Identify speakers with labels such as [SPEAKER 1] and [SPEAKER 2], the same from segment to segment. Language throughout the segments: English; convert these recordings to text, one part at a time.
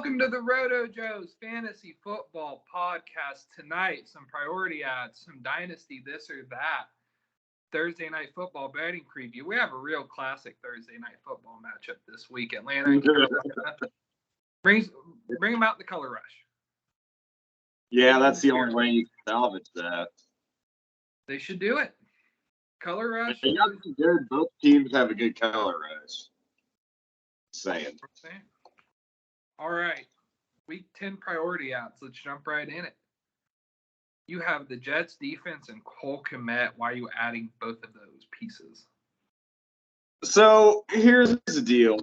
[SPEAKER 1] Welcome to the Roto Joe's Fantasy Football Podcast. Tonight, some priority ads, some dynasty this or that, Thursday night football betting preview. We have a real classic Thursday night football matchup this week. Atlanta and Carolina. Bring them out in the color rush.
[SPEAKER 2] Yeah, that's the only way you can salvage that.
[SPEAKER 1] They should do it. Color rush.
[SPEAKER 2] Good. Both teams have a good color rush. Saying.
[SPEAKER 1] All right. Week 10 priority ads. Let's jump right in it. You have the Jets defense and Cole Kmet. Why are you adding both of those pieces?
[SPEAKER 2] So here's the deal.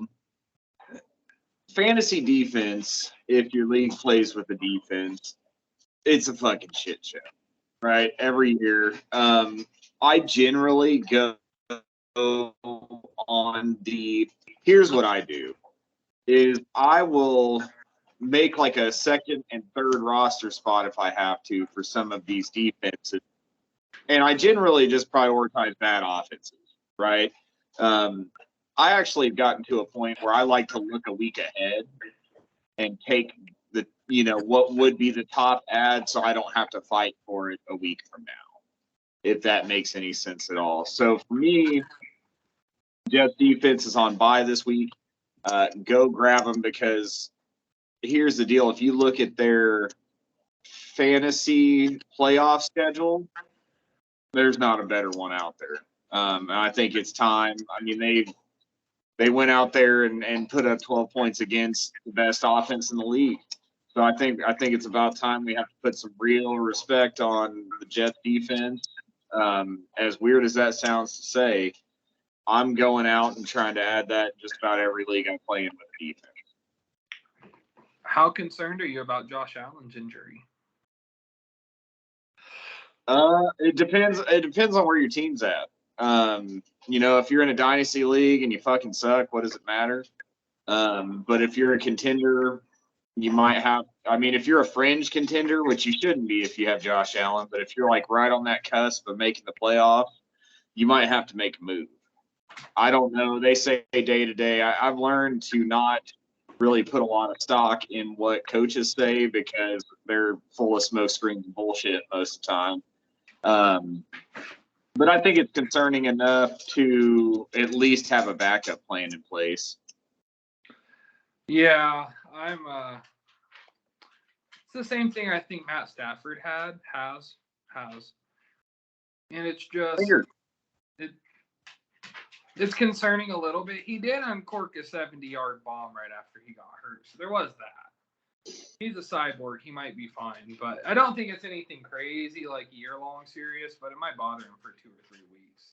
[SPEAKER 2] Fantasy defense, if your league plays with a defense, it's a fucking shit show, right? Every year. I generally go on the – here's what I do. Is I will make like a second and third roster spot if I have to for some of these defenses. And I generally just prioritize bad offenses, right? I actually have gotten to a point where I like to look a week ahead and take the, what would be the top ad so I don't have to fight for it a week from now, if that makes any sense at all. So for me, Jets defense is on bye this week. Go grab them because here's the deal. If you look at their fantasy playoff schedule, there's not a better one out there. And I think it's time. I mean, they went out there and put up 12 points against the best offense in the league. So I think it's about time we have to put some real respect on the Jets defense. As weird as that sounds to say, I'm going out and trying to add that in just about every league I'm playing with defense.
[SPEAKER 1] How concerned are you about Josh Allen's injury?
[SPEAKER 2] It depends. It depends on where your team's at. If you're in a dynasty league and you fucking suck, what does it matter? But if you're a contender, you might have. I mean, if you're a fringe contender, which you shouldn't be if you have Josh Allen, but if you're like right on that cusp of making the playoffs, you might have to make a move. I don't know. They say day to day. I've learned to not really put a lot of stock in what coaches say because they're full of smoke screens and bullshit most of the time. But I think it's concerning enough to at least have a backup plan in place.
[SPEAKER 1] Yeah, it's the same thing I think Matt Stafford has. And it's just it's concerning a little bit. He did uncork a 70-yard bomb right after he got hurt. So there was that. He's a cyborg. He might be fine. But I don't think it's anything crazy like year-long serious, but it might bother him for 2 or 3 weeks.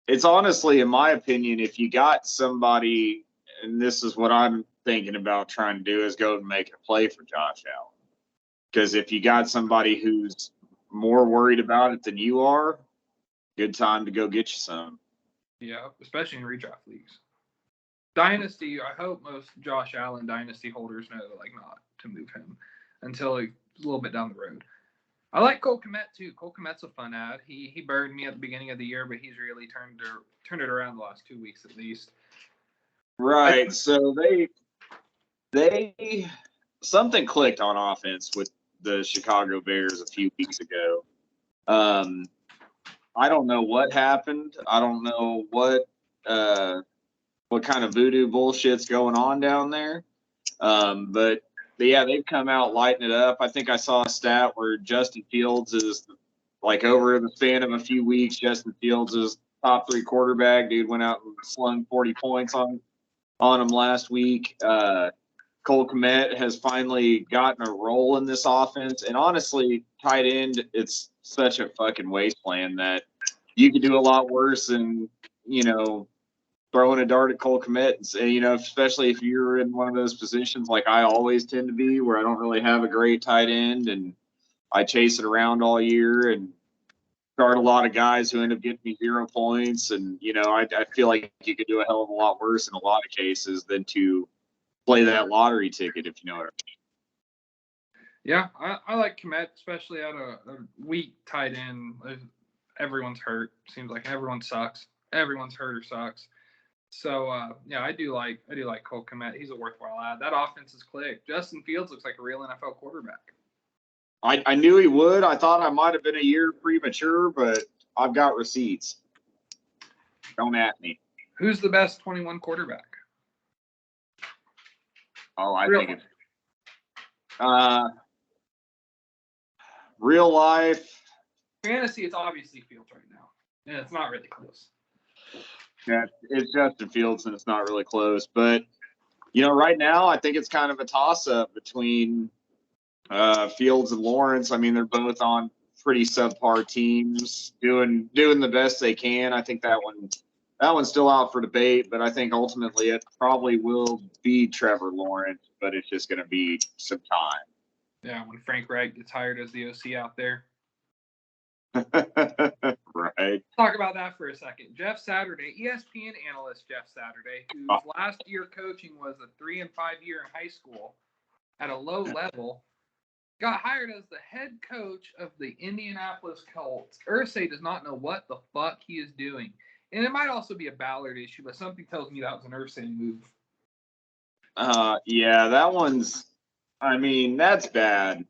[SPEAKER 2] It's honestly, in my opinion, if you got somebody, and this is what I'm thinking about trying to do, is go and make a play for Josh Allen. Because if you got somebody who's more worried about it than you are, good time to go get you some.
[SPEAKER 1] Yeah, especially in redraft leagues. Dynasty, I hope most Josh Allen dynasty holders know not to move him until a little bit down the road. I like Cole Kmet too. Cole Kmet's a fun ad. He burned me at the beginning of the year, but he's really turned it around the last 2 weeks at least.
[SPEAKER 2] Right. So they something clicked on offense with the Chicago Bears a few weeks ago. I don't know what happened. I don't know what kind of voodoo bullshit's going on down there. But yeah, they've come out lighting it up. I think I saw a stat where Justin Fields is over the span of a few weeks, Justin Fields is top 3 quarterback. Dude went out and slung 40 points on him last week. Cole Kmet has finally gotten a role in this offense. And honestly, tight end, it's such a fucking wasteland that you could do a lot worse than, throwing a dart at Cole Kmet. Especially if you're in one of those positions like I always tend to be, where I don't really have a great tight end and I chase it around all year and start a lot of guys who end up getting me 0 points. And, I feel like you could do a hell of a lot worse in a lot of cases than to play that lottery ticket, if you know what I mean.
[SPEAKER 1] Yeah, I like Kmet, especially at a weak tight end. Everyone's hurt. Seems like everyone sucks. Everyone's hurt or sucks. So yeah, I do like Cole Kmet. He's a worthwhile add. That offense is clicked. Justin Fields looks like a real NFL quarterback.
[SPEAKER 2] I knew he would. I thought I might have been a year premature, but I've got receipts. Don't at me.
[SPEAKER 1] Who's the best 21 quarterback?
[SPEAKER 2] Oh, I think it's real life.
[SPEAKER 1] Fantasy, it's obviously Fields right now, and it's not really close.
[SPEAKER 2] Yeah, it's Justin Fields, and it's not really close. But right now, I think it's kind of a toss-up between Fields and Lawrence. I mean, they're both on pretty subpar teams, doing the best they can. I think that one's still out for debate, but I think ultimately it probably will be Trevor Lawrence, but it's just going to be some time.
[SPEAKER 1] Yeah, when Frank Reich gets hired as the OC out there.
[SPEAKER 2] Right.
[SPEAKER 1] Talk about that for a second. Jeff Saturday, ESPN analyst Jeff Saturday, whose last year coaching was a 3 and 5 year in high school at a low level, got hired as the head coach of the Indianapolis Colts. Irsay does not know what the fuck he is doing. And it might also be a Ballard issue, but something tells me that was an Irsay move.
[SPEAKER 2] Yeah, that one's, I mean, that's bad.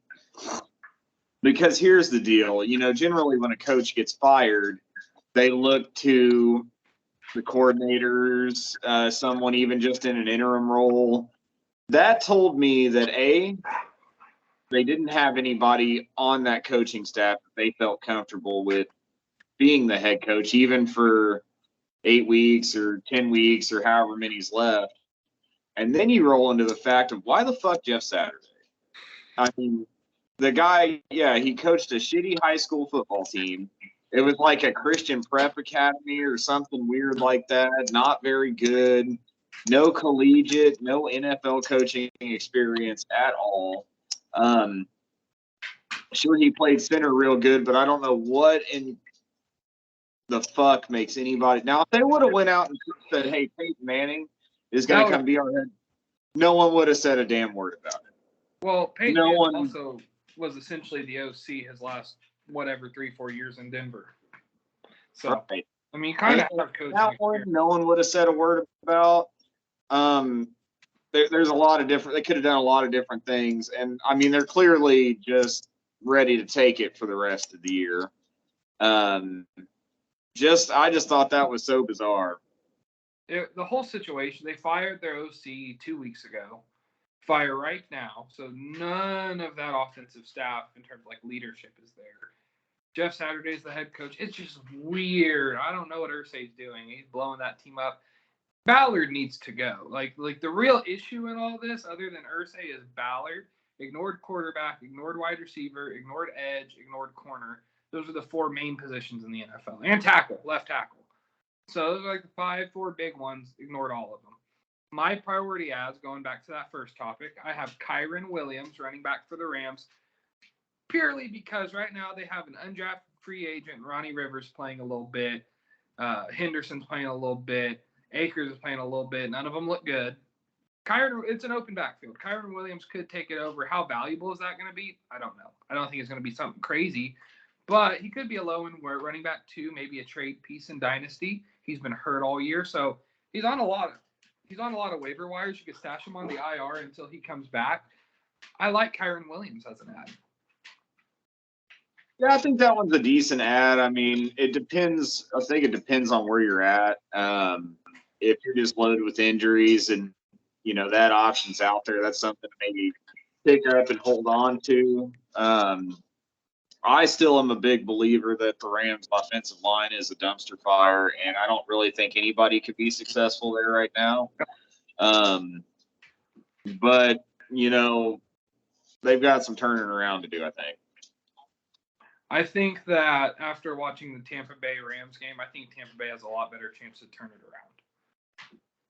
[SPEAKER 2] Because here's the deal. Generally when a coach gets fired, they look to the coordinators, someone even just in an interim role. That told me that, A, they didn't have anybody on that coaching staff that they felt comfortable with being the head coach, even for 8 weeks or 10 weeks or however many's left. And then you roll into the fact of why the fuck Jeff Saturday? I mean, the guy, yeah, he coached a shitty high school football team. It was like a Christian prep academy or something weird like that. Not very good. No collegiate, no NFL coaching experience at all. Sure, he played center real good, but I don't know what in the fuck makes anybody. Now, if they would have went out and said, "Hey, Peyton Manning is going to come be our head," no one would have said a damn word about it.
[SPEAKER 1] Well, Peyton Manning also was essentially the OC his last 3-4 years in Denver. So,
[SPEAKER 2] right.
[SPEAKER 1] I mean, kind of have coaching
[SPEAKER 2] that one, no one would have said a word about. There's a lot of different. They could have done a lot of different things, and I mean, they're clearly just ready to take it for the rest of the year. I just thought that was so bizarre.
[SPEAKER 1] The whole situation. They fired their OC 2 weeks ago. Fire right now, so none of that offensive staff in terms of like leadership is there. Jeff Saturday's the head coach. It's just weird. I don't know what Irsay's doing. He's blowing that team up. Ballard needs to go. Like the real issue in all this, other than Irsay, is Ballard. Ignored quarterback, ignored wide receiver, ignored edge, ignored corner. Those are the 4 main positions in the NFL. And tackle, left tackle. So those are like the 4 big ones. Ignored all of them. My priority as, going back to that first topic, I have Kyren Williams, running back for the Rams, purely because right now they have an undrafted free agent, Ronnie Rivers, playing a little bit. Henderson's playing a little bit. Akers is playing a little bit. None of them look good. It's an open backfield. Kyren Williams could take it over. How valuable is that going to be? I don't know. I don't think it's going to be something crazy. But he could be a low-end running back 2, maybe a trade piece in Dynasty. He's been hurt all year, so he's on a lot of waiver wires. You could stash him on the IR until he comes back. I like Kyren Williams as an ad.
[SPEAKER 2] Yeah, I think that one's a decent ad. I mean, it depends. I think it depends on where you're at. If you're just loaded with injuries and, that option's out there, that's something to maybe pick up and hold on to. I still am a big believer that the Rams' offensive line is a dumpster fire, and I don't really think anybody could be successful there right now. But, they've got some turning around to do, I think.
[SPEAKER 1] I think that after watching the Tampa Bay Rams game, I think Tampa Bay has a lot better chance to turn it around.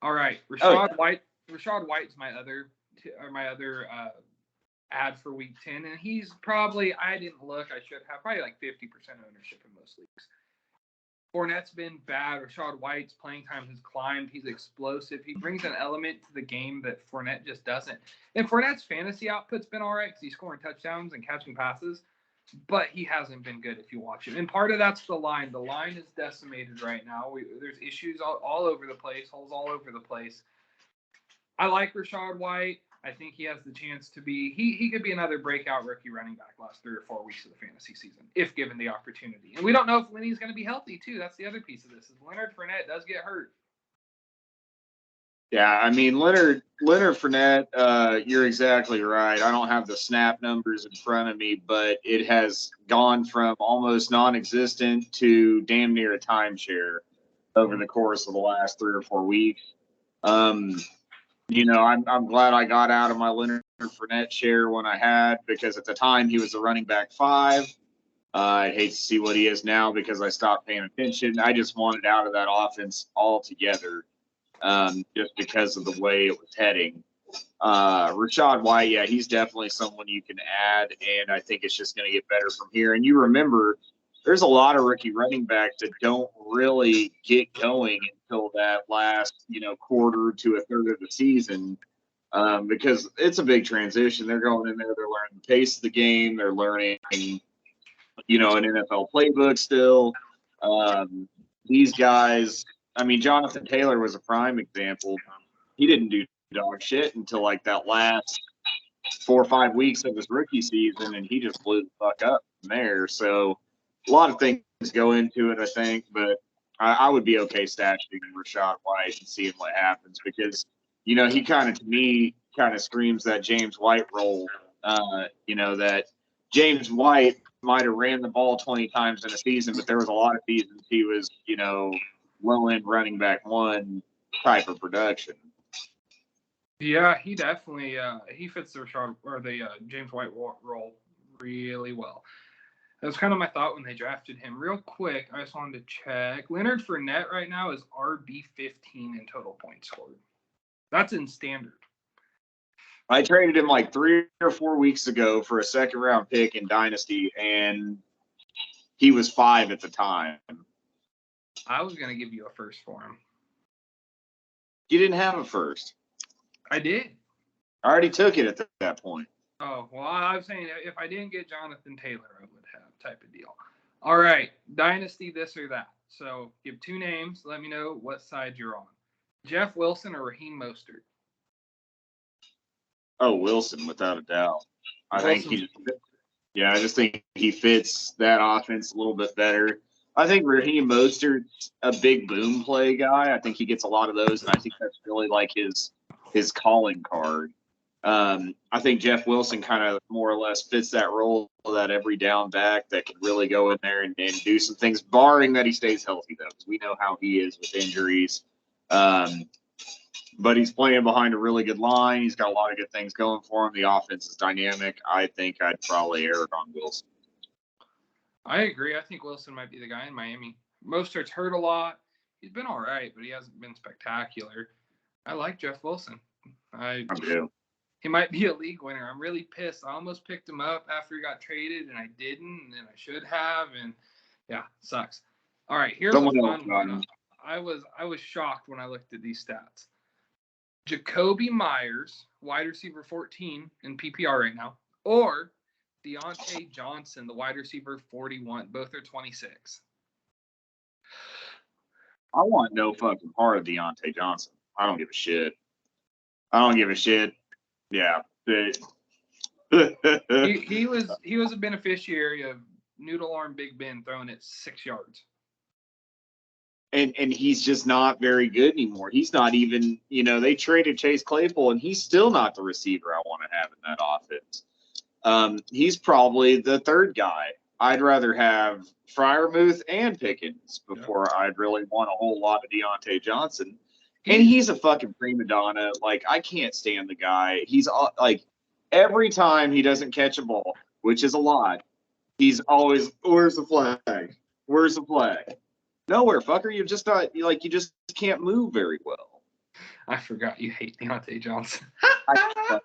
[SPEAKER 1] All right, Rashad White's my other ad for Week 10, and he's probably, I didn't look, I should have, probably like 50% ownership in most leagues. Fournette's been bad. Rashad White's playing time has climbed. He's explosive. He brings an element to the game that Fournette just doesn't. And Fournette's fantasy output's been all right because he's scoring touchdowns and catching passes. but he hasn't been good if you watch him. And part of that's the line. The line is decimated right now. There's issues all over the place, holes all over the place. I like Rachaad White. I think he has the chance to be. He could be another breakout rookie running back last 3 or 4 weeks of the fantasy season if given the opportunity. And we don't know if Lenny's going to be healthy too. That's the other piece of this. Is Leonard Fournette does get hurt.
[SPEAKER 2] Yeah, I mean Leonard Fournette, you're exactly right. I don't have the snap numbers in front of me, but it has gone from almost non-existent to damn near a timeshare over the course of the last 3 or 4 weeks. I'm glad I got out of my Leonard Fournette share when I had, because at the time he was a running back 5. I hate to see what he is now because I stopped paying attention. I just wanted out of that offense altogether, just because of the way it was heading. Rachaad White, yeah, he's definitely someone you can add, and I think it's just going to get better from here. And you remember, there's a lot of rookie running backs that don't really get going until that last, quarter to a third of the season, because it's a big transition. They're going in there, they're learning the pace of the game, they're learning, an NFL playbook still. These guys, I mean, Jonathan Taylor was a prime example. He didn't do dog shit until like that last 4 or 5 weeks of his rookie season, and he just blew the fuck up from there. So a lot of things go into it, I think, but I would be okay stashing Rachaad White and seeing what happens, because, he kind of, to me, kind of screams that James White role, that James White might have ran the ball 20 times in a season, but there was a lot of seasons he was, low-end running back 1 type of production.
[SPEAKER 1] Yeah, he definitely he fits the Rachaad or the James White role really well. That was kind of my thought when they drafted him. Real quick, I just wanted to check. Leonard Fournette right now is RB15 in total points scored. That's in standard.
[SPEAKER 2] I traded him like 3 or 4 weeks ago for a second-round pick in Dynasty, and he was 5 at the time.
[SPEAKER 1] I was going to give you a first for him.
[SPEAKER 2] You didn't have a first.
[SPEAKER 1] I did.
[SPEAKER 2] I already took it at that point.
[SPEAKER 1] Oh, well, I was saying if I didn't get Jonathan Taylor, I would have, type of deal. All right, Dynasty this or that. So give 2 names. Let me know what side you're on. Jeff Wilson or Raheem Mostert?
[SPEAKER 2] Oh, Wilson, without a doubt. I just think he fits that offense a little bit better. I think Raheem Mostert's a big boom play guy. I think he gets a lot of those, and I think that's really like his calling card. I think Jeff Wilson kind of more or less fits that role, that every down back that can really go in there and do some things, barring that he stays healthy, though, because we know how he is with injuries. But he's playing behind a really good line. He's got a lot of good things going for him. The offense is dynamic. I think I'd probably err on Wilson.
[SPEAKER 1] I agree. I think Wilson might be the guy in Miami. Mostert's hurt a lot. He's been all right, but he hasn't been spectacular. I like Jeff Wilson.
[SPEAKER 2] I do.
[SPEAKER 1] He might be a league winner. I'm really pissed. I almost picked him up after he got traded, and I didn't, and I should have. And yeah, sucks. All right, here's a fun one. I was shocked when I looked at these stats. Jacoby Myers, wide receiver 14 in PPR right now, or Deontay Johnson, the wide receiver 41. Both are 26.
[SPEAKER 2] I want no fucking part of Deontay Johnson. I don't give a shit. Yeah.
[SPEAKER 1] he was a beneficiary of Noodle Arm Big Ben throwing it 6 yards.
[SPEAKER 2] And he's just not very good anymore. He's not even, they traded Chase Claypool, and he's still not the receiver I want to have in that offense. He's probably the third guy. I'd rather have Freiermuth and Pickens before I'd really want a whole lot of Deontay Johnson. And he's a fucking prima donna. Like, I can't stand the guy. He's like, every time he doesn't catch a ball, which is a lot, he's always, where's the flag? Where's the flag? Nowhere, fucker. You just can't move very well.
[SPEAKER 1] I forgot you hate Deontay Johnson. I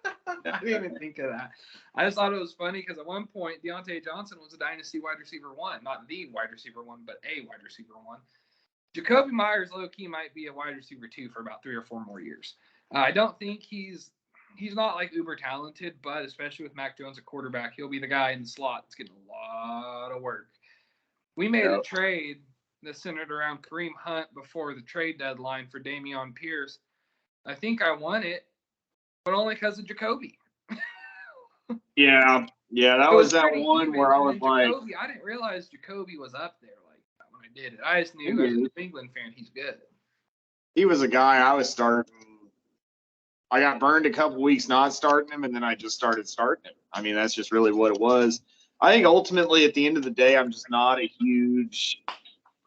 [SPEAKER 1] didn't even think of that. I just thought it was funny because at one point Deontay Johnson was a dynasty wide receiver 1, not the wide receiver 1, but a wide receiver 1. Jacoby Myers, low key, might be a wide receiver 2 for about 3 or 4 more years. I don't think he's he's not like uber talented, but especially with Mac Jones at quarterback, he'll be the guy in the slot that's getting a lot of work. We made a trade that centered around Kareem Hunt before the trade deadline for Dameon Pierce. I think I won it, but only because of Jacoby.
[SPEAKER 2] Yeah, that was that one where I was like,
[SPEAKER 1] Jacoby, I didn't realize Jacoby was up there like that when I did it. I just knew as a New England fan, he's good.
[SPEAKER 2] He was a guy I was starting. I got burned a couple weeks not starting him, and then I just started starting him. I mean, that's just really what it was. I think ultimately, at the end of the day, I'm just not a huge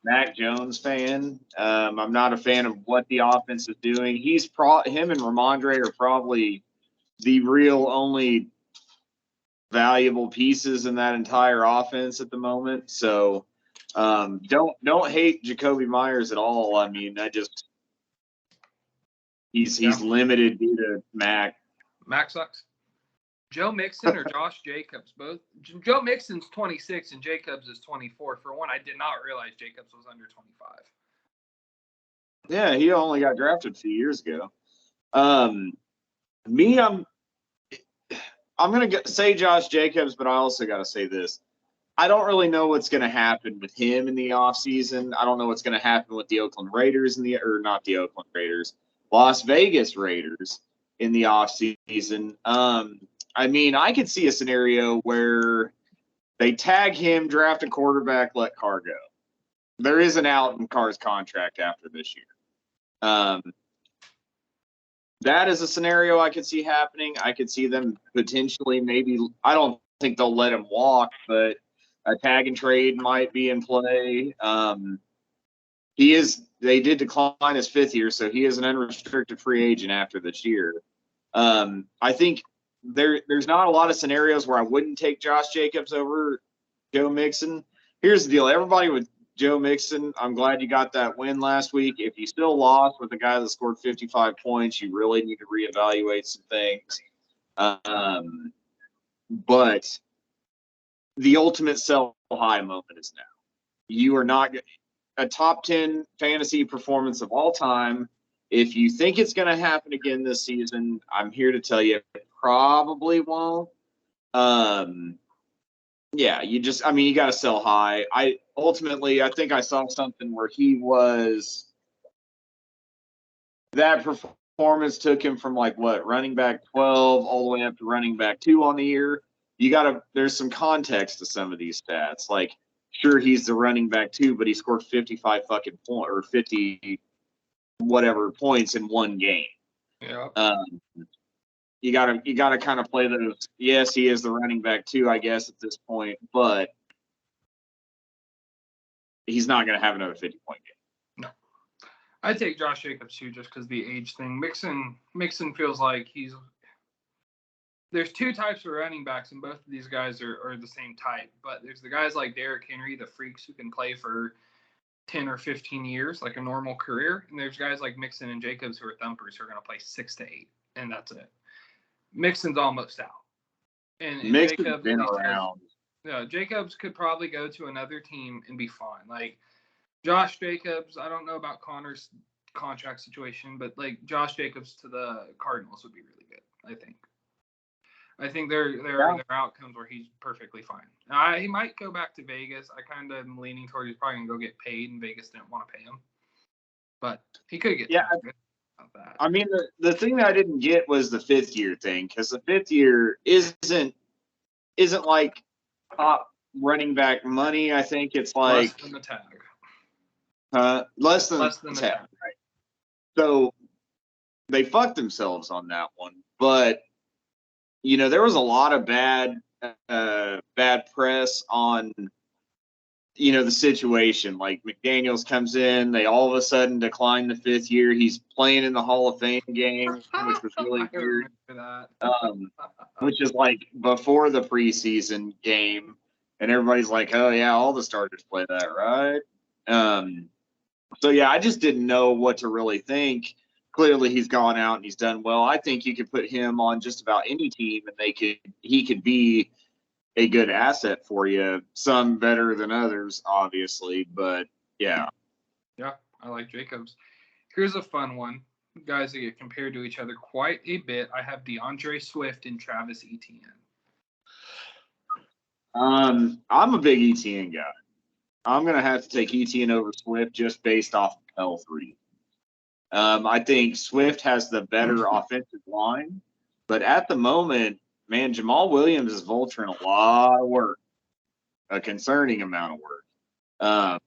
[SPEAKER 2] Mac Jones fan. I'm not a fan of what the offense is doing. Him and Ramondre are probably the real only valuable pieces in that entire offense at the moment. So don't hate Jacoby Myers at all. I mean, he's limited due to Mac.
[SPEAKER 1] Mac sucks. Joe Mixon or Josh Jacobs, both. Joe Mixon's 26 and Jacobs is 24. For one, I did not realize Jacobs was under 25.
[SPEAKER 2] Yeah, he only got drafted a few years ago. I'm going to say Josh Jacobs, but I also got to say this. I don't really know what's going to happen with him in the offseason. I don't know what's going to happen with the Oakland Raiders not the Oakland Raiders, Las Vegas Raiders in the offseason. I mean, I could see a scenario where they tag him, draft a quarterback, let Carr go. There is an out in Carr's contract after this year. That is a scenario I could see happening. I could see them potentially I don't think they'll let him walk, but a tag and trade might be in play. They did decline his 5th year, so he is an unrestricted free agent after this year. I think there's not a lot of scenarios where I wouldn't take Josh Jacobs over Joe Mixon. Here's the deal. Everybody with Joe Mixon, I'm glad you got that win last week. If you still lost with a guy that scored 55 points, you really need to reevaluate some things. But the ultimate sell high moment is now. You are not a top 10 fantasy performance of all time. If you think it's going to happen again this season, I'm here to tell you it probably won't. Yeah, you got to sell high. I think I saw something where that performance took him from running back 12 all the way up to running back 2 on the year. There's some context to some of these stats. Like, sure, he's the running back 2, but he scored 55 fucking points or 50 whatever points in one game.
[SPEAKER 1] Yeah.
[SPEAKER 2] You gotta kind of play those. Yes, he is the running back 2, I guess, at this point, but he's not gonna have another 50-point game.
[SPEAKER 1] No, I take Josh Jacobs too, just because the age thing. Mixon feels like there's 2 types of running backs, and both of these guys are the same type. But there's the guys like Derrick Henry, the freaks who can play for 10 or 15 years, like a normal career. And there's guys like Mixon and Jacobs who are thumpers who are going to play 6 to 8, and that's it. Mixon's almost out. And
[SPEAKER 2] Jacobs been around.
[SPEAKER 1] Jacobs could probably go to another team and be fine. Like Josh Jacobs, I don't know about Connor's contract situation, but like Josh Jacobs to the Cardinals would be really good, I think. I think there are outcomes where he's perfectly fine. He might go back to Vegas. I kind of am leaning toward he's probably going to go get paid, and Vegas didn't want to pay him. But he could get that.
[SPEAKER 2] I mean, the thing that I didn't get was the 5th year thing, because the 5th year isn't like top running back money. I think it's like
[SPEAKER 1] less than the tag.
[SPEAKER 2] Less than the tag. Right. So they fucked themselves on that one, but there was a lot of bad press on the situation. Like McDaniels comes in, they all of a sudden decline the 5th year. He's playing in the Hall of Fame game, which was really weird. Which is like before the preseason game, and everybody's like, "Oh yeah, all the starters play that, right?" So yeah, I just didn't know what to really think. Clearly, he's gone out and he's done well. I think you could put him on just about any team, and he could be a good asset for you. Some better than others, obviously, but yeah.
[SPEAKER 1] Yeah, I like Jacobs. Here's a fun one. guys that get compared to each other quite a bit. I have DeAndre Swift and Travis Etienne.
[SPEAKER 2] I'm a big Etienne guy. I'm gonna have to take Etienne over Swift just based off of L3. I think Swift has the better offensive line, but at the moment, man, Jamal Williams is vulturing a lot of work, a concerning amount of work.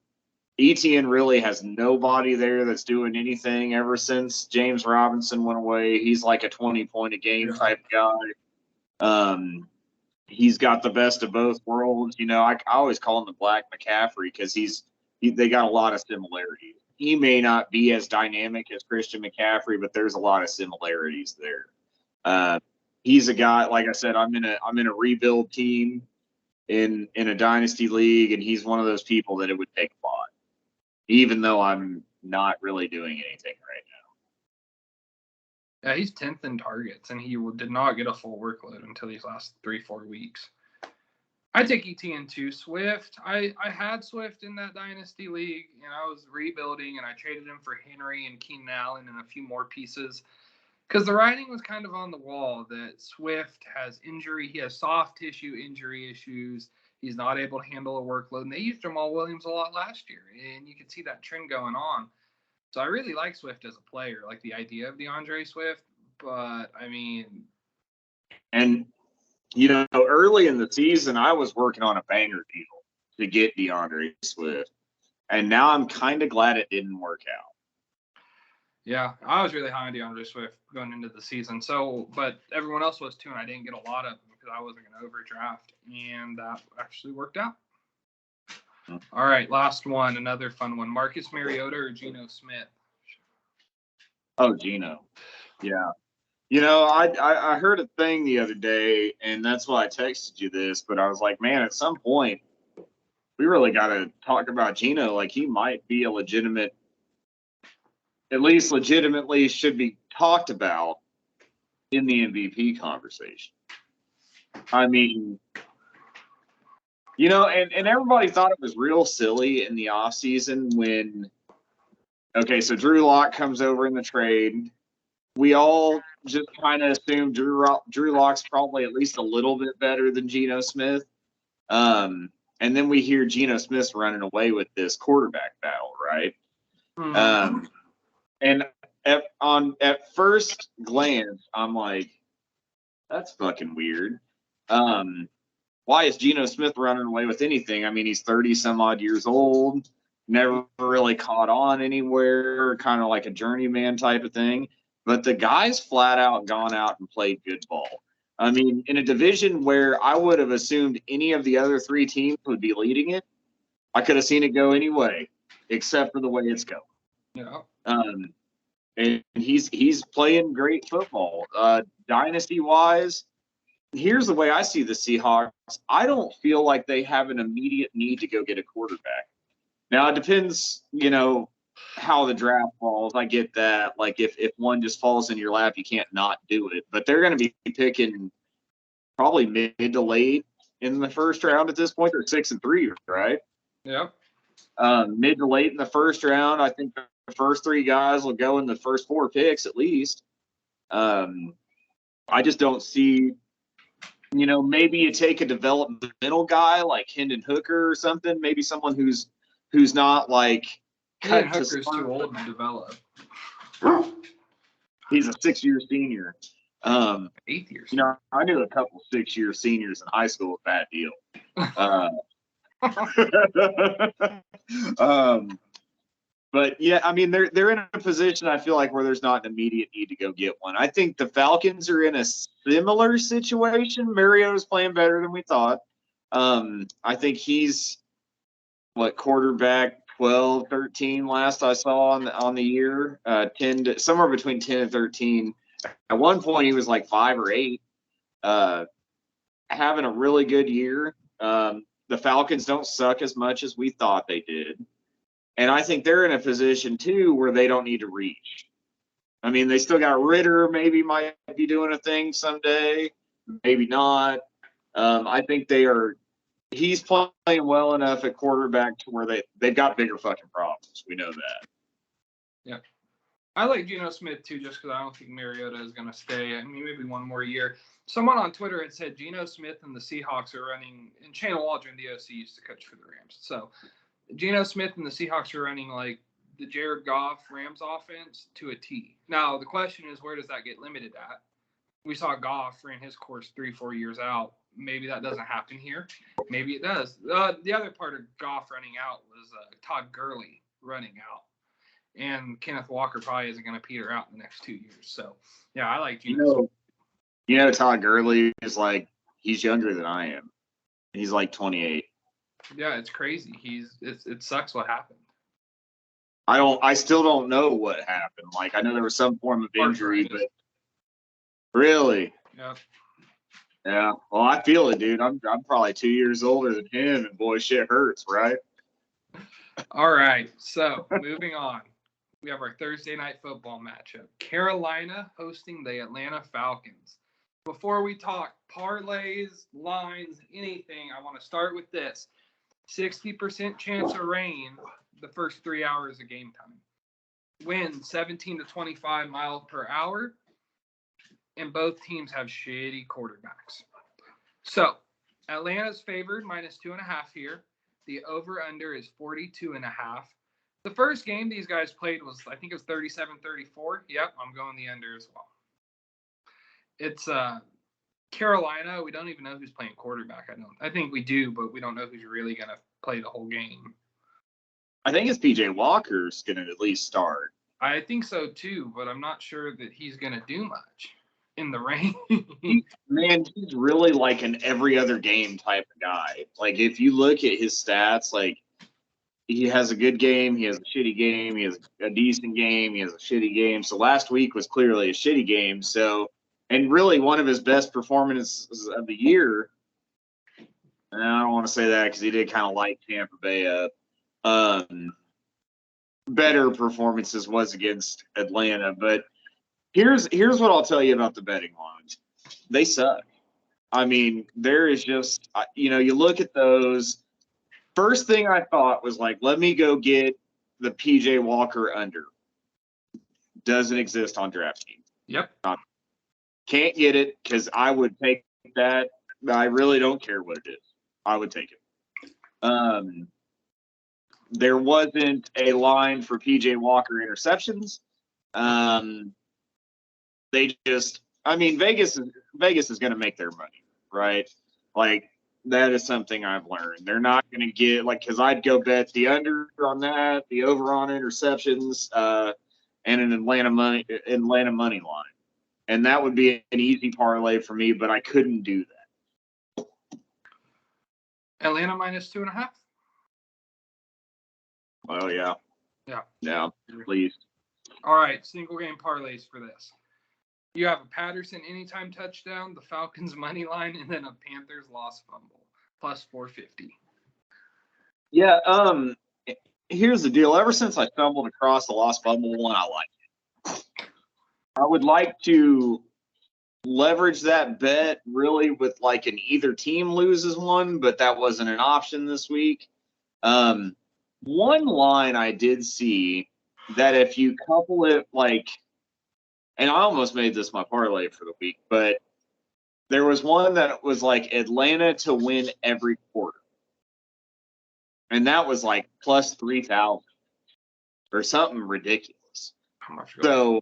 [SPEAKER 2] Etienne really has nobody there that's doing anything ever since James Robinson went away. He's like a 20-point-a-game type guy. He's got the best of both worlds. I always call him the Black McCaffrey because they got a lot of similarities. He may not be as dynamic as Christian McCaffrey, but there's a lot of similarities there. He's a guy, like I said, I'm in a rebuild team in a dynasty league, and he's one of those people that it would take a lot, even though I'm not really doing anything right now.
[SPEAKER 1] Yeah, he's 10th in targets, and he did not get a full workload until these last 3-4 weeks. I take Etienne too. Swift, I had Swift in that dynasty league, and I was rebuilding, and I traded him for Henry and Keenan Allen and a few more pieces because the writing was kind of on the wall that Swift has injury. He has soft tissue injury issues. He's not able to handle a workload, and they used Jamal Williams a lot last year, and you can see that trend going on. So I really like Swift as a player, like the idea of DeAndre Swift, but I mean.
[SPEAKER 2] And, early in the season, I was working on a banger deal to get DeAndre Swift, and now I'm kind of glad it didn't work out.
[SPEAKER 1] Yeah, I was really high on DeAndre Swift going into the season. But everyone else was too, and I didn't get a lot of them because I wasn't going to overdraft, and that actually worked out. All right, last one, another fun one. Marcus Mariota or Geno Smith?
[SPEAKER 2] Oh, Geno. Yeah. I heard a thing the other day, and that's why I texted you this, but I was like, man, at some point, we really got to talk about Geno. Like, he might be at least legitimately should be talked about in the MVP conversation. I mean, and everybody thought it was real silly in the offseason when, so Drew Lock comes over in the trade. We all just kind of assumed Drew Lock's probably at least a little bit better than Geno Smith. And then we hear Geno Smith's running away with this quarterback battle, right?
[SPEAKER 1] Mm-hmm.
[SPEAKER 2] And at first glance, I'm like, that's fucking weird. Why is Geno Smith running away with anything? I mean, he's 30 some odd years old, never really caught on anywhere, kind of like a journeyman type of thing. But the guy's flat out gone out and played good ball. I mean, in a division where I would have assumed any of the other three teams would be leading it, I could have seen it go any way, except for the way it's going.
[SPEAKER 1] Yeah.
[SPEAKER 2] And he's playing great football. Dynasty wise, here's the way I see the Seahawks. I don't feel like they have an immediate need to go get a quarterback. Now it depends, how the draft falls. I get that. Like if one just falls in your lap, you can't not do it. But they're going to be picking probably mid to late in the first round at this point. They're 6-3, right?
[SPEAKER 1] Yeah.
[SPEAKER 2] Mid to late in the first round. I think the first three guys will go in the first 4 picks at least. I just don't see, maybe you take a developmental guy like Hendon Hooker or something. Maybe someone who's not like
[SPEAKER 1] Hendon Hooker's too old to develop.
[SPEAKER 2] He's a 6-year senior.
[SPEAKER 1] 8 years.
[SPEAKER 2] I knew a couple 6-year seniors in high school with that deal. But yeah, I mean they're in a position I feel like where there's not an immediate need to go get one. I think the Falcons are in a similar situation. Mariota's playing better than we thought. I think he's quarterback 12, 13 last I saw on the year. 10 somewhere between 10 and 13. At one point he was like 5 or 8. Having a really good year. The Falcons don't suck as much as we thought they did. And I think they're in a position, too, where they don't need to reach. I mean, they still got Ritter, maybe might be doing a thing someday, maybe not. I think he's playing well enough at quarterback to where they've got bigger fucking problems. We know that.
[SPEAKER 1] Yeah. I like Geno Smith too, just because I don't think Mariota is going to stay. I mean, maybe one more year. Someone on Twitter had said Geno Smith and the Seahawks are running, and Shane Waldron, the OC, used to coach for the Rams. So Geno Smith and the Seahawks are running like the Jared Goff Rams offense to a T. Now, the question is, where does that get limited at? We saw Goff ran his course 3-4 years out. Maybe that doesn't happen here. Maybe it does. The other part of Goff running out was Todd Gurley running out. And Kenneth Walker probably isn't going to peter out in the next 2 years. So, yeah, I like Geno.
[SPEAKER 2] Todd Gurley is like, he's younger than I am. He's like 28.
[SPEAKER 1] Yeah, it's crazy. It sucks what happened.
[SPEAKER 2] I still don't know what happened. Like, I know there was some form of injury, but really?
[SPEAKER 1] Yeah.
[SPEAKER 2] Yeah. Well, I feel it, dude. I'm probably 2 years older than him, and boy, shit hurts, right?
[SPEAKER 1] All right. So, moving on. We have our Thursday night football matchup. Carolina hosting the Atlanta Falcons. Before we talk parlays, lines, anything, I want to start with this. 60% chance of rain the first 3 hours of game time. Wind 17 to 25 miles per hour. And both teams have shitty quarterbacks. So, Atlanta's favored -2.5 here. The over-under is 42.5. The first game these guys played was, I think it was 37-34. Yep, I'm going the under as well. It's Carolina. We don't even know who's playing quarterback. I think we do, but we don't know who's really going to play the whole game.
[SPEAKER 2] I think it's P.J. Walker's going to at least start.
[SPEAKER 1] I think so too, but I'm not sure that he's going to do much in the rain.
[SPEAKER 2] Man, he's really like an every other game type of guy. Like, if you look at his stats, like, he has a good game, he has a shitty game, he has a decent game, he has a shitty game. So last week was clearly a shitty game. So, and really one of his best performances of the year. And I don't want to say that because he did kind of light Tampa Bay up. Better performances was against Atlanta. But here's what I'll tell you about the betting lines. They suck. I mean, there is just, you look at those. First thing I thought was like, let me go get the P.J. Walker under. Doesn't exist on DraftKings.
[SPEAKER 1] Yep.
[SPEAKER 2] Can't get it because I would take that. I really don't care what it is. I would take it. There wasn't a line for P.J. Walker interceptions. They just, Vegas is going to make their money, right? Like, that is something I've learned. They're not going to get, like, because I'd go bet the under on that, the over on interceptions, and an Atlanta money line. And that would be an easy parlay for me, but I couldn't do that.
[SPEAKER 1] Atlanta -2.5.
[SPEAKER 2] Oh, yeah.
[SPEAKER 1] Yeah.
[SPEAKER 2] Yeah, please.
[SPEAKER 1] All right, single game parlays for this. You have a Patterson anytime touchdown, the Falcons money line, and then a Panthers lost fumble, +450.
[SPEAKER 2] Yeah, here's the deal. Ever since I stumbled across the lost fumble one, I like it. I would like to leverage that bet really with like an either team loses one, but that wasn't an option this week. One line I did see that if you couple it like, and I almost made this my parlay for the week, but there was one that was like Atlanta to win every quarter. And that was like +3,000 or something ridiculous. So,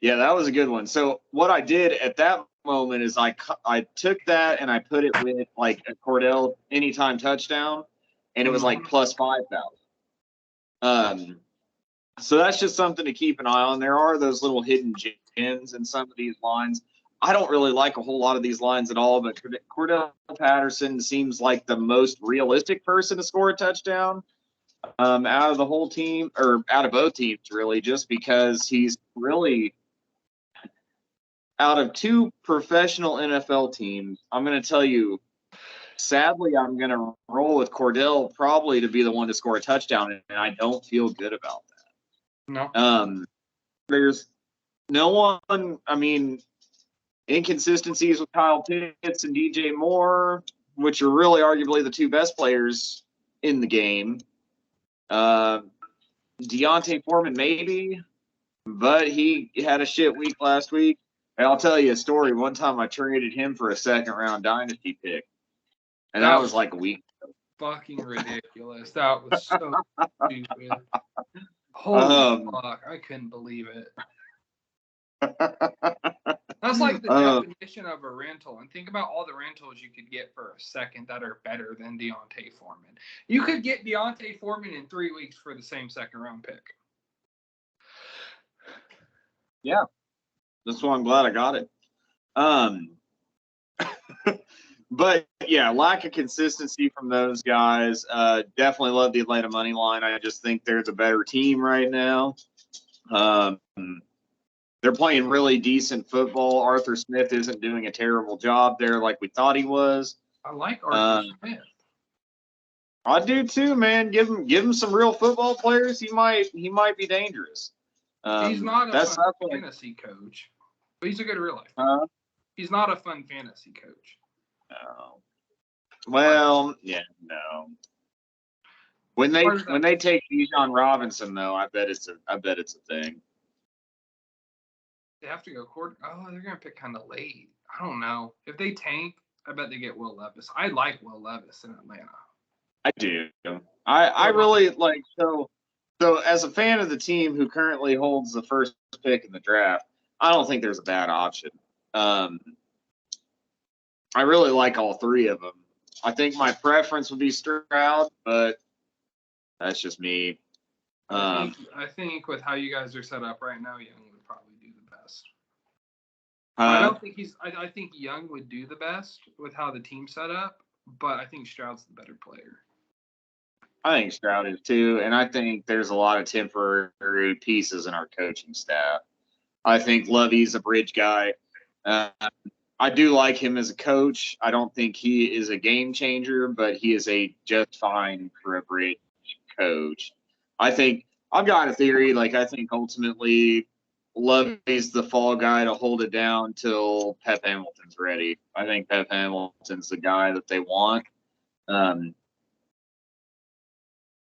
[SPEAKER 2] yeah, that was a good one. So what I did at that moment is I took that and I put it with like a Cordell anytime touchdown, and it was like +5,000. So that's just something to keep an eye on. There are those little hidden gems in some of these lines. I don't really like a whole lot of these lines at all, but Cordell Patterson seems like the most realistic person to score a touchdown out of the whole team, or out of both teams, really, just because he's really out of two professional NFL teams. I'm going to tell you, sadly, I'm going to roll with Cordell probably to be the one to score a touchdown, and I don't feel good about that.
[SPEAKER 1] No.
[SPEAKER 2] There's no one, inconsistencies with Kyle Pitts and DJ Moore, which are really arguably the two best players in the game. Deontay Foreman, maybe. but he had a shit week last week. And I'll tell you a story. One time I traded him for a second-round dynasty pick, and that was like a week.
[SPEAKER 1] Fucking ridiculous. That was so stupid. Holy fuck. I couldn't believe it. That's like the definition of a rental. And think about all the rentals you could get for a second that are better than Deontay Foreman. You could get Deontay Foreman in 3 weeks for the same second-round pick.
[SPEAKER 2] Yeah. That's why I'm glad I got it. But yeah, lack of consistency from those guys. Definitely love the Atlanta money line. I just think they're the better team right now. They're playing really decent football. Arthur Smith isn't doing a terrible job there like we thought he was.
[SPEAKER 1] I like Arthur Smith.
[SPEAKER 2] I do too, man. Give him some real football players. He might be dangerous.
[SPEAKER 1] He's not a fun fantasy coach, but he's a good real life. He's not a fun fantasy coach.
[SPEAKER 2] No. Well, yeah, no. When they take Bijan Robinson though, I bet it's a thing.
[SPEAKER 1] They have to go they're gonna pick kind of late. I don't know. If they tank, I bet they get Will Levis. I like Will Levis in Atlanta.
[SPEAKER 2] I do. I really like so as a fan of the team who currently holds the first pick in the draft, I don't think there's a bad option. I really like all three of them. I think my preference would be Stroud, but that's just me.
[SPEAKER 1] I think with how you guys are set up right now, Young would probably do the best. I don't think I think Young would do the best with how the team's set up, but I think Stroud's the better player.
[SPEAKER 2] I think Stroud is too, and I think there's a lot of temporary pieces in our coaching staff. I think Lovey's a bridge guy. I do like him as a coach. I don't think he is a game changer, but he is a just fine for a bridge coach. I think I've got a theory. Like I think ultimately Lovey's the fall guy to hold it down till Pep Hamilton's ready. I think Pep Hamilton's the guy that they want.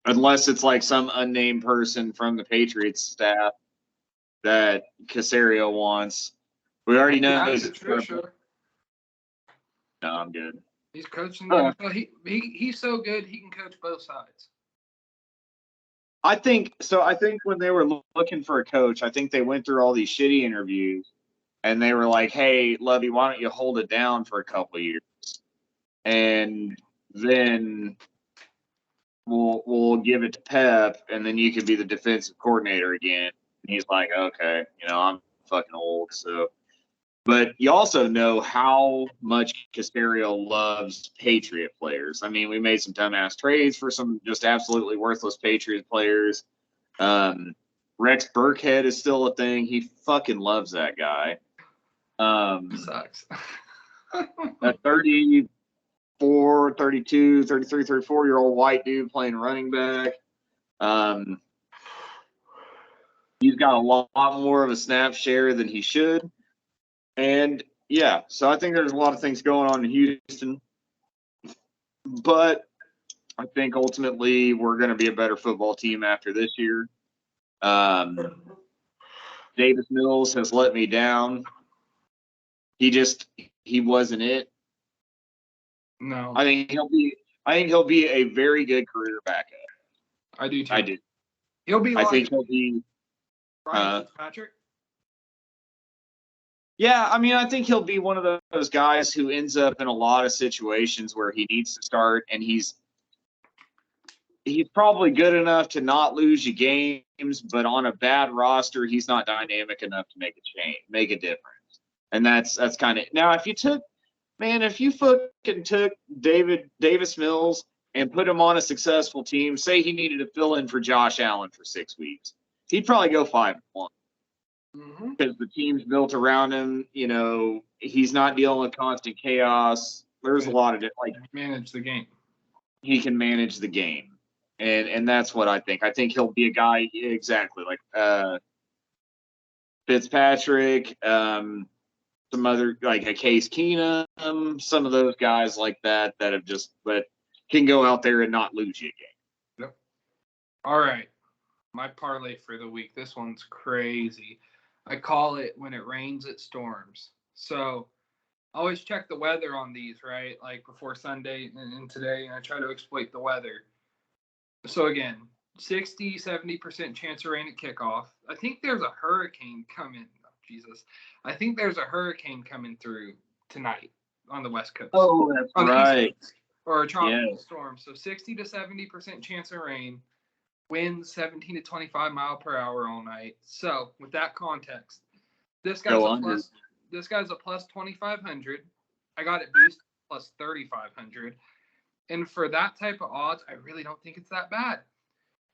[SPEAKER 2] Unless it's like some unnamed person from the Patriots staff that Caserio wants. We already know. No, I'm good.
[SPEAKER 1] He's coaching the NFL. He's so good he can coach both sides.
[SPEAKER 2] I think when they were looking for a coach, I think they went through all these shitty interviews, and they were like, "Hey, Lovey, why don't you hold it down for a couple of years, and then we'll give it to Pep, and then you can be the defensive coordinator again." And he's like, "Okay, I'm fucking old, so." But you also know how much Caserio loves Patriot players. I mean, we made some dumbass trades for some just absolutely worthless Patriot players. Rex Burkhead is still a thing. He fucking loves that guy.
[SPEAKER 1] Sucks.
[SPEAKER 2] A 34, 32, 33, 34-year-old white dude playing running back. He's got a lot more of a snap share than he should. And, yeah, so I think there's a lot of things going on in Houston. But I think ultimately we're going to be a better football team after this year. Davis Mills has let me down. He wasn't it.
[SPEAKER 1] No.
[SPEAKER 2] I think he'll be a very good career backup.
[SPEAKER 1] I do too.
[SPEAKER 2] I do.
[SPEAKER 1] I
[SPEAKER 2] think he'll be
[SPEAKER 1] Ryan Fitzpatrick.
[SPEAKER 2] Yeah, I mean, I think he'll be one of those guys who ends up in a lot of situations where he needs to start, and he's probably good enough to not lose you games, but on a bad roster, he's not dynamic enough to make a difference. And that's kind of now. If you fucking took Davis Mills and put him on a successful team, say he needed to fill in for Josh Allen for 6 weeks, he'd probably go 5-1. Because the team's built around him, he's not dealing with constant chaos. There's a lot of
[SPEAKER 1] manage the game.
[SPEAKER 2] He can manage the game, and that's what I think. I think he'll be a guy exactly like Fitzpatrick, some other like a Case Keenum, some of those guys like that have but can go out there and not lose you a game.
[SPEAKER 1] Yep. All right. My parlay for the week. This one's crazy. I call it when it rains, it storms. So I always check the weather on these, right? Like before Sunday and today, and I try to exploit the weather. So again, 60, 70% chance of rain at kickoff. I think there's a hurricane coming. Oh, Jesus. I think there's a hurricane coming through tonight on the West Coast.
[SPEAKER 2] Oh, that's
[SPEAKER 1] on
[SPEAKER 2] right.
[SPEAKER 1] The East Coast, or a tropical
[SPEAKER 2] Yeah.
[SPEAKER 1] storm. So 60 to 70% chance of rain. Winds 17 to 25 mile per hour all night. So with that context, this guy's a plus 2,500. I got it boosted plus 3,500. And for that type of odds, I really don't think it's that bad.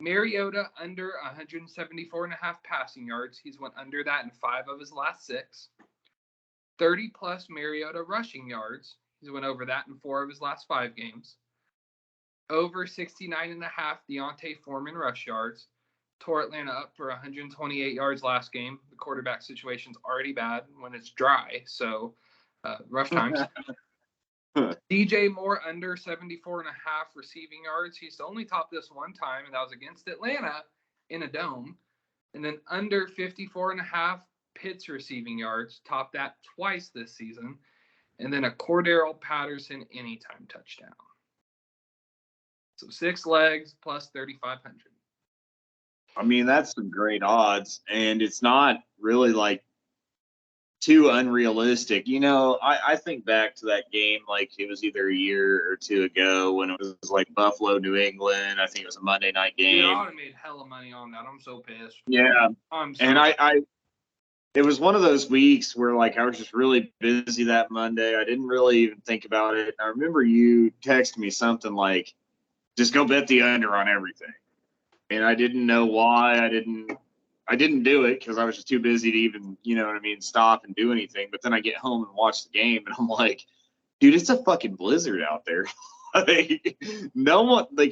[SPEAKER 1] Mariota under 174.5 passing yards. He's went under that in 5 of his last 6. 30 plus Mariota rushing yards. He's went over that in 4 of his last 5 games. Over 69.5 Deontay Foreman rush yards. Tore Atlanta up for 128 yards last game. The quarterback situation's already bad when it's dry, so rough times. DJ Moore under 74.5 receiving yards. He's only topped this one time, and that was against Atlanta in a dome. And then under 54.5 Pitts receiving yards. Topped that twice this season. And then a Cordero Patterson anytime touchdown. So 6 legs plus 3,500.
[SPEAKER 2] I mean, that's some great odds, and it's not really like too unrealistic. You know, I think back to that game like it was either a year or 2 ago when it was like Buffalo, New England. I think it was a Monday night game.
[SPEAKER 1] Dude, I would have made hella money on that. I'm so pissed.
[SPEAKER 2] Yeah. And it was one of those weeks where like I was just really busy that Monday. I didn't really even think about it. I remember you texted me something like, just go bet the under on everything. And I didn't know why I didn't do it because I was just too busy to even, you know what I mean, stop and do anything. But then I get home and watch the game, and I'm like, dude, it's a fucking blizzard out there. They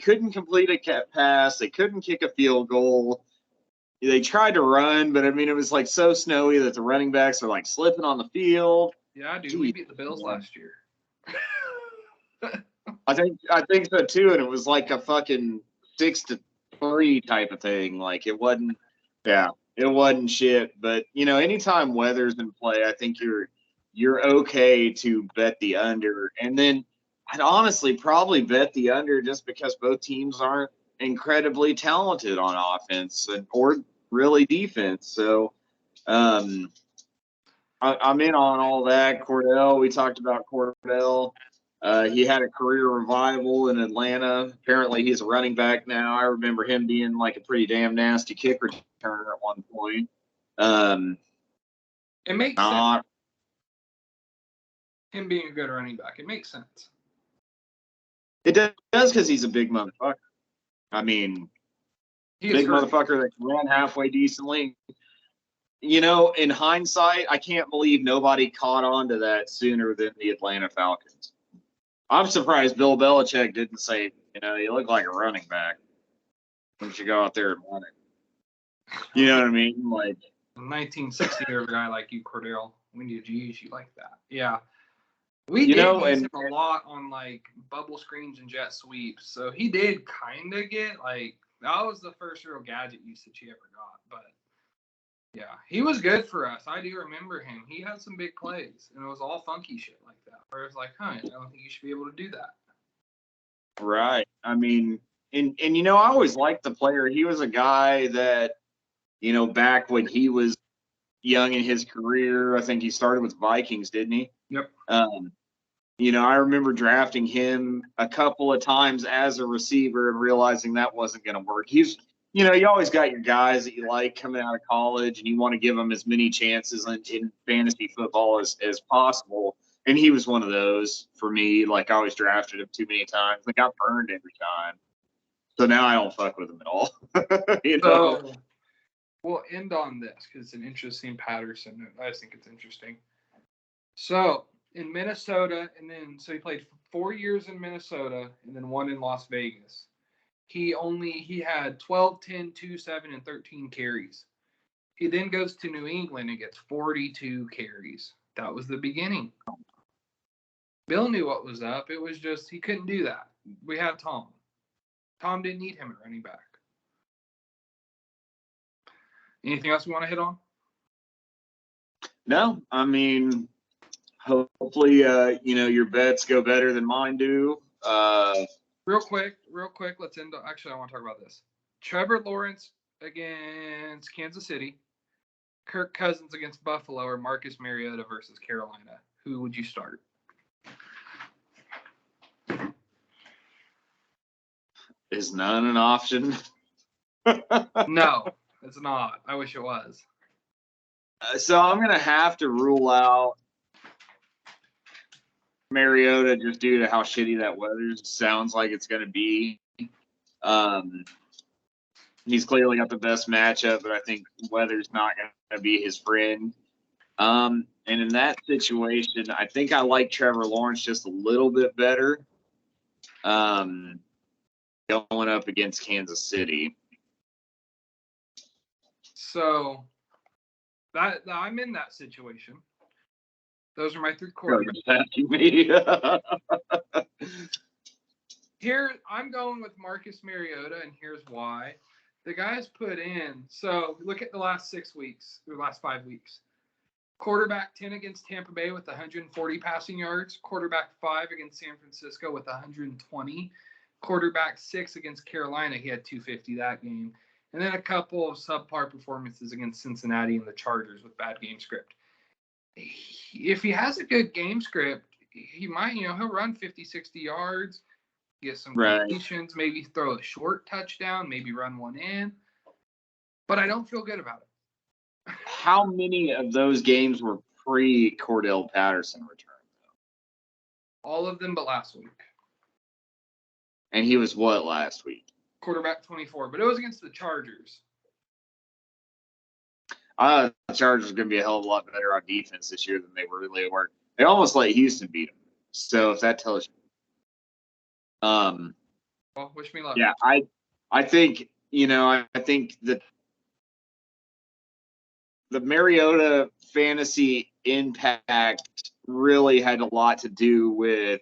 [SPEAKER 2] couldn't complete a pass. They couldn't kick a field goal. They tried to run, but I mean, it was like so snowy that the running backs are like slipping on the field.
[SPEAKER 1] Yeah, dude, we beat the Bills last year.
[SPEAKER 2] I think so too, and it was like a fucking 6-3 type of thing. Like it wasn't shit. But you know, anytime weather's in play, I think you're okay to bet the under. And then I'd honestly probably bet the under just because both teams aren't incredibly talented on offense or really defense. So I'm in on all that. Cordell, we talked about Cordell. He had a career revival in Atlanta. Apparently, he's a running back now. I remember him being like a pretty damn nasty kick returner at one point.
[SPEAKER 1] It makes sense. Him being a good running back, it makes sense.
[SPEAKER 2] It does because he's a big motherfucker. I mean, big motherfucker that can run halfway decently. You know, in hindsight, I can't believe nobody caught on to that sooner than the Atlanta Falcons. I'm surprised Bill Belichick didn't say, you know, you look like a running back. Why don't you go out there and run it? You know what I mean? Like
[SPEAKER 1] a 1960 year guy like you, Cordell. We need G's. You like that? Yeah. We did use him a lot on like bubble screens and jet sweeps. So he did kind of get like that was the first real gadget usage he ever got. But yeah, he was good for us. I do remember him. He had some big plays, and it was all funky shit like that. Where it's like, I don't think you should be able to do that.
[SPEAKER 2] Right. I mean, and you know, I always liked the player. He was a guy that, you know, back when he was young in his career, I think he started with Vikings, didn't he?
[SPEAKER 1] Yep.
[SPEAKER 2] You know, I remember drafting him a couple of times as a receiver and realizing that wasn't going to work. He's, you know, you always got your guys that you like coming out of college, and you want to give them as many chances in fantasy football as possible. And he was one of those for me. Like, I always drafted him too many times. I got burned every time. So now I don't fuck with him at all. You know?
[SPEAKER 1] So we'll end on this because it's an interesting Patterson. I just think it's interesting. So in Minnesota, and then so he played 4 years in Minnesota and then 1 in Las Vegas. He had 12, 10, 2, 7, and 13 carries. He then goes to New England and gets 42 carries. That was the beginning. Bill knew what was up. It was just he couldn't do that. We had Tom. Tom didn't need him at running back. Anything else you want to hit on?
[SPEAKER 2] No, I mean, hopefully, your bets go better than mine do.
[SPEAKER 1] Real quick, let's end. Actually, I want to talk about this. Trevor Lawrence against Kansas City, Kirk Cousins against Buffalo, or Marcus Mariota versus Carolina. Who would you start?
[SPEAKER 2] Is none an option?
[SPEAKER 1] No, it's not. I wish it was.
[SPEAKER 2] So I'm going to have to rule out Mariota just due to how shitty that weather sounds like it's going to be. He's clearly got the best matchup, but I think weather's not going to be his friend. And in that situation, I think I like Trevor Lawrence just a little bit better going up against Kansas City.
[SPEAKER 1] So that I'm in that situation. Those are my 3 quarterbacks. Here, I'm going with Marcus Mariota, and here's why. The guy's put in. So look at the last 6 weeks, or last 5 weeks. Quarterback 10 against Tampa Bay with 140 passing yards. Quarterback 5 against San Francisco with 120. Quarterback 6 against Carolina. He had 250 that game. And then a couple of subpar performances against Cincinnati and the Chargers with bad game script. If he has a good game script, he might, he'll run 50, 60 yards, get some completions, maybe throw a short touchdown, maybe run one in. But I don't feel good about it.
[SPEAKER 2] How many of those games were pre-Cordell Patterson return, though?
[SPEAKER 1] All of them but last week.
[SPEAKER 2] And he was what last week?
[SPEAKER 1] Quarterback 24, but it was against the Chargers.
[SPEAKER 2] The Chargers are going to be a hell of a lot better on defense this year than they really were. They almost let Houston beat them. So if that tells you.
[SPEAKER 1] Well, wish me luck.
[SPEAKER 2] Yeah, I think, I think that the Mariota fantasy impact really had a lot to do with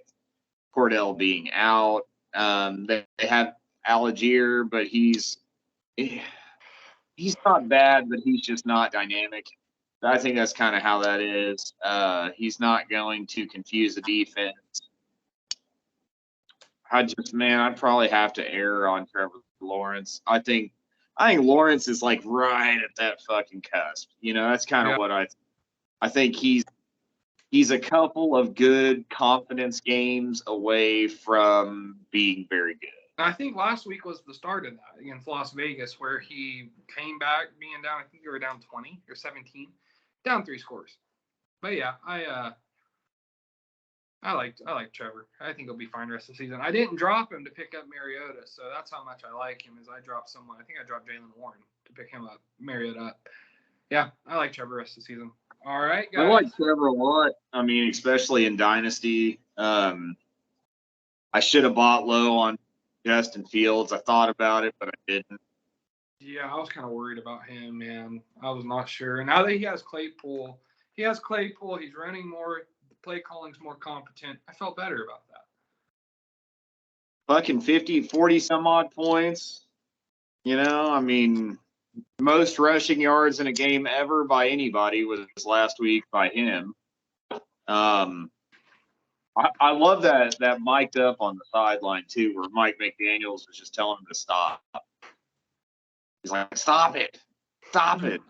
[SPEAKER 2] Cordell being out. They have Algier, but he's not bad, but he's just not dynamic. I think that's kind of how that is. He's not going to confuse the defense. I'd probably have to err on Trevor Lawrence. I think Lawrence is like right at that fucking cusp. That's kind of what I think he's a couple of good confidence games away from being very good.
[SPEAKER 1] I think last week was the start of that against Las Vegas, where he came back being down. I think they were down 20 or 17, down 3 scores. But yeah, I like Trevor. I think he'll be fine the rest of the season. I didn't drop him to pick up Mariota, so that's how much I like him. Is I dropped someone. I think I dropped Jalen Warren to pick him up, Mariota up. Yeah, I like Trevor the rest of the season. All right, guys.
[SPEAKER 2] I like Trevor a lot. I mean, especially in Dynasty. I should have bought low on Justin Fields. I thought about it, but I didn't.
[SPEAKER 1] Yeah, I was kind of worried about him, man. I was not sure. And now that he has Claypool, he's running more. The play calling's more competent. I felt better about that.
[SPEAKER 2] Fucking 50, 40 some odd points. I mean, most rushing yards in a game ever by anybody was last week by him. I love that mic'd up on the sideline too, where Mike McDaniels was just telling him to stop. He's like, "Stop it, stop it."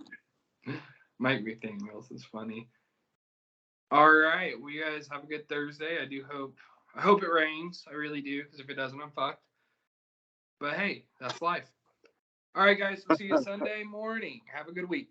[SPEAKER 1] Mike McDaniels is funny. All right, well, you guys have a good Thursday. I hope it rains. I really do, because if it doesn't, I'm fucked. But hey, that's life. All right, guys, we'll see you Sunday morning. Have a good week.